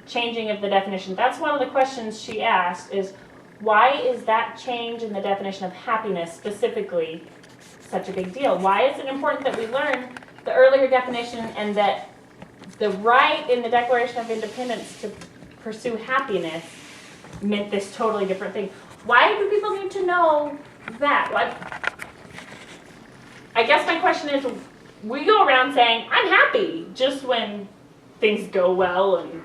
changing of the definition. That's one of the questions she asked, is why is that change in the definition of happiness specifically such a big deal? Why is it important that we learn the earlier definition, and that the right in the Declaration of Independence to pursue happiness meant this totally different thing? Why do people need to know that? I guess my question is, we go around saying, I'm happy, just when things go well and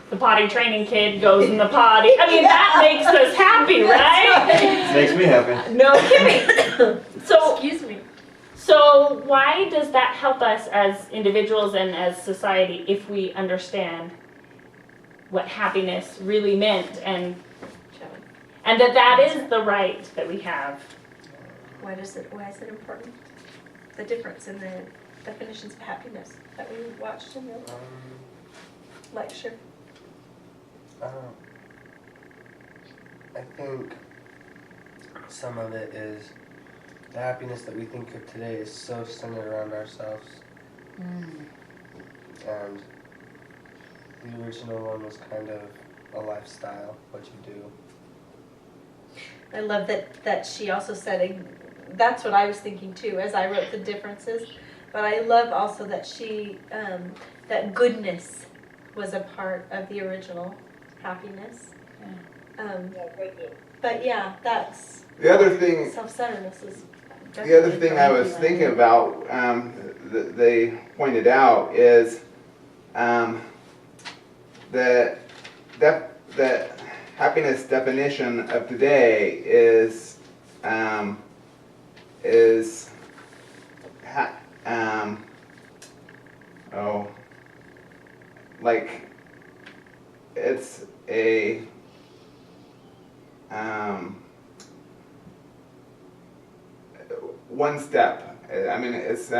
the potty training kid goes in the potty. I mean, that makes us happy, right? Makes me happy. No kidding. So, Excuse me. So why does that help us as individuals and as society if we understand what happiness really meant, and that is the right that we have? Why is it important? The difference in the definitions of happiness that we watched in the lecture. I think some of it is the happiness that we think of today is so centered around ourselves. And the original one was kind of a lifestyle, what you do. I love that she also said, that's what I was thinking too as I wrote the differences, but I love also that she, that goodness was a part of the original happiness. But yeah, that's The other thing, self-centeredness is the other thing I was thinking about that they pointed out is that happiness definition of today is like it's a one step. I mean, it's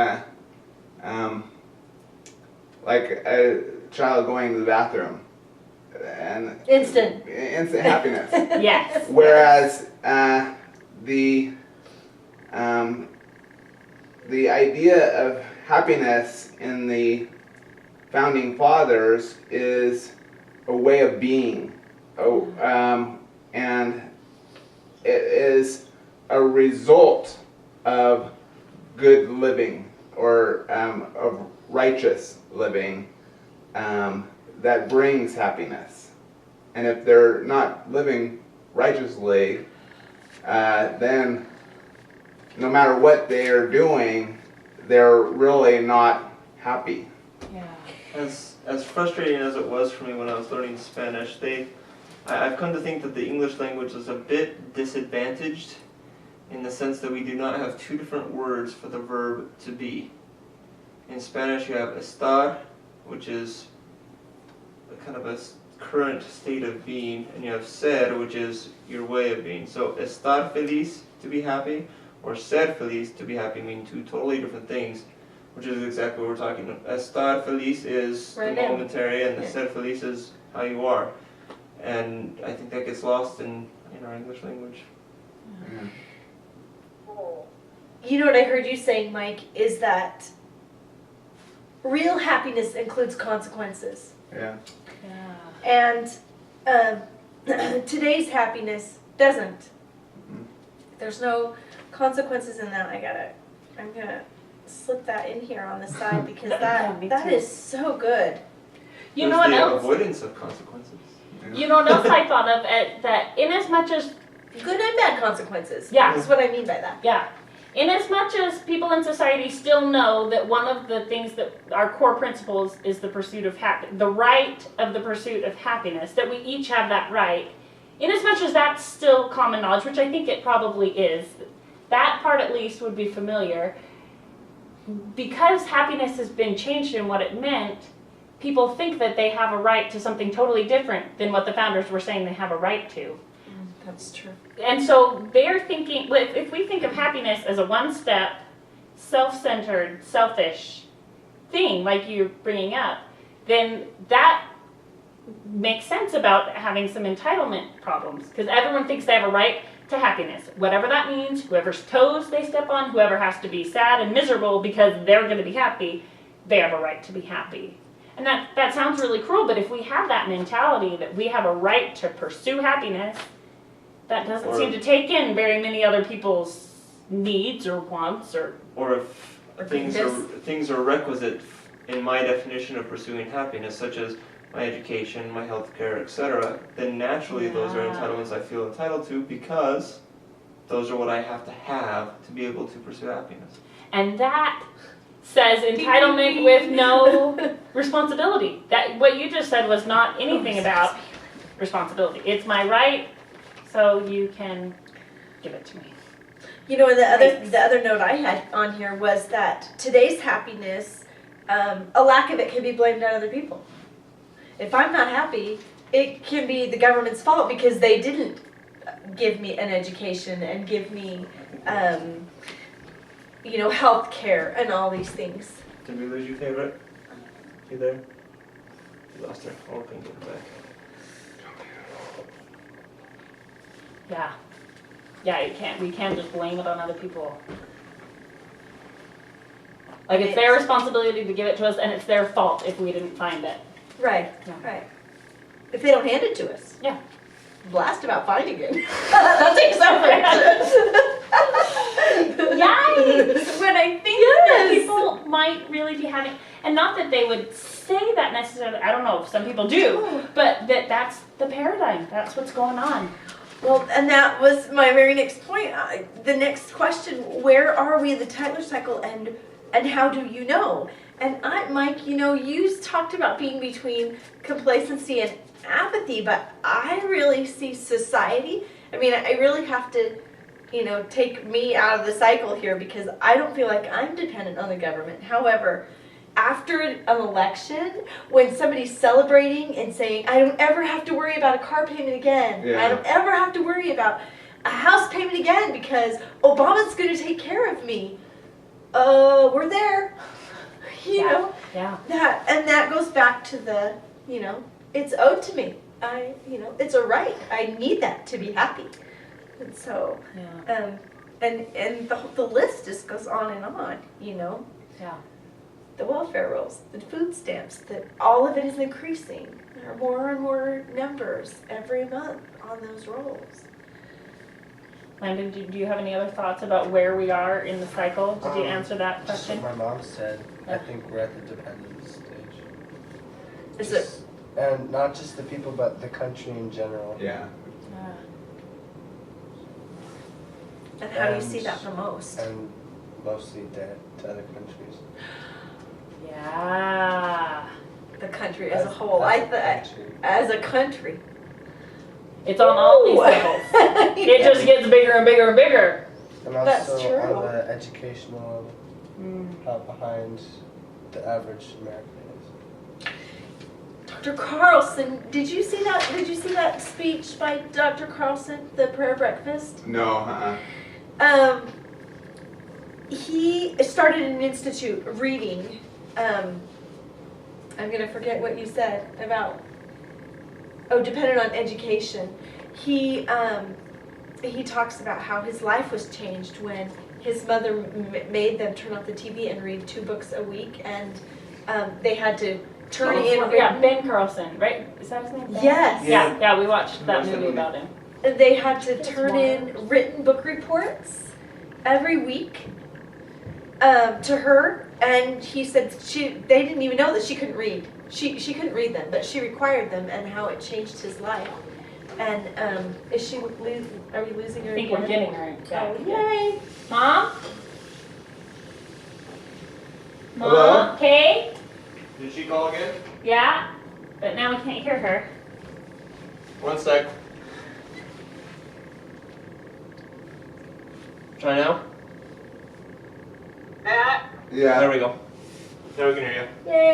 like a child going to the bathroom and instant happiness. Yes. Whereas the idea of happiness in the founding fathers is a way of being, and it is a result of good living or of righteous living that brings happiness. And if they're not living righteously, then no matter what they are doing, they're really not happy. Yeah. As frustrating as it was for me when I was learning Spanish, I've come to think that the English language is a bit disadvantaged in the sense that we do not have two different words for the verb to be. In Spanish you have estar, which is a kind of a current state of being, and you have ser, which is your way of being. So estar feliz, to be happy, or ser feliz, to be happy, mean two totally different things, which is exactly what we're talking about. Estar feliz is right the now. momentary, and the ser feliz is how you are. And I think that gets lost in our English language. Yeah. You know what I heard you saying, Mike, is that real happiness includes consequences. Yeah. And today's happiness doesn't. There's no consequences in that. I'm gonna slip that in here on the side because that is so good. You know what There's the else? avoidance of consequences. You know what else I thought of? That in as much as Good and bad consequences. Yeah. That's what I mean by that. Yeah. In as much as people in society still know that one of the things that our core principles is the pursuit of the right of the pursuit of happiness, that we each have that right, in as much as that's still common knowledge, which I think it probably is, that part at least would be familiar. Because happiness has been changed in what it meant, people think that they have a right to something totally different than what the founders were saying they have a right to. That's true. And so they're thinking, if we think of happiness as a one-step, self-centered, selfish thing, like you're bringing up, then that makes sense about having some entitlement problems. Because everyone thinks they have a right to happiness. Whatever that means, whoever's toes they step on, whoever has to be sad and miserable because they're going to be happy, they have a right to be happy. And that sounds really cruel, but if we have that mentality that we have a right to pursue happiness, that doesn't seem to take in very many other people's needs or wants or if things are requisite in my definition of pursuing happiness, such as my education, my health care, etc., then naturally those are entitlements I feel entitled to because those are what I have to be able to pursue happiness. And that says entitlement with no responsibility. That what you just said was not anything about responsibility. It's my right, so you can give it to me. You know, and the other note I had on here was that today's happiness, a lack of it can be blamed on other people. If I'm not happy, it can be the government's fault because they didn't give me an education and give me, you know, health care and all these things. Did we lose your favorite? You there? You lost her. Oh, we can get her back. Yeah. Yeah, we can't just blame it on other people. Like it's their responsibility to give it to us and it's their fault if we didn't find it. Right, Yeah. right. If they don't hand it to us. Yeah. Blast about finding it. That takes effort. Yikes! When I think that people might really be having, and not that they would say that necessarily, I don't know if some people do, but that's the paradigm. That's what's going on. Well, and that was my very next point. The next question, where are we in the Tyler cycle and how do you know? And Mike, you know, you talked about being between complacency and apathy, but I really see society. I mean, I really have to, you know, take me out of the cycle here because I don't feel like I'm dependent on the government. However, after an election, when somebody's celebrating and saying, I don't ever have to worry about a car payment again. Yeah. I don't ever have to worry about a house payment again because Obama's going to take care of me. We're there. You know? Yeah. That goes back to the, you know, it's owed to me. You know, it's a right. I need that to be happy. And so, and the list just goes on and on, you know. Yeah. The welfare rolls, the food stamps, that all of it is increasing. There are more and more numbers every month on those rolls. Landon, do you have any other thoughts about where we are in the cycle? Did you answer that Just question? what my mom said. I think we're at the dependence stage. Is it? And not just the people, but the country in general. Yeah. And how do you see that the most? And mostly debt to other countries. Yeah. The country as a whole. As a country. It's on all these levels. It just gets bigger and bigger and bigger. And also That's true. on the educational level, how behind the average American is. Dr. Carlson, did you see that? Did you see that speech by Dr. Carlson, the prayer breakfast? No, He started an institute reading. I'm gonna forget what you said about. Oh, dependent on education. He talks about how his life was changed when his mother made them turn off the TV and read 2 books a week, and they had to turn in. Yeah, Ben Carlson, right? Is that his name? Ben? Yes. Yeah, we watched that movie about him. They had to turn in written book reports every week to her, and he said they didn't even know that she couldn't read. She couldn't read them, but she required them, and how it changed his life. And is she losing? Are we losing her? I think again? we're getting her back. Oh, yay! Mom? Hello? Kay? Did she call again? Yeah? But now we can't hear her. 1 sec. Try now? Yeah. There we go. Now we can hear you. Yay!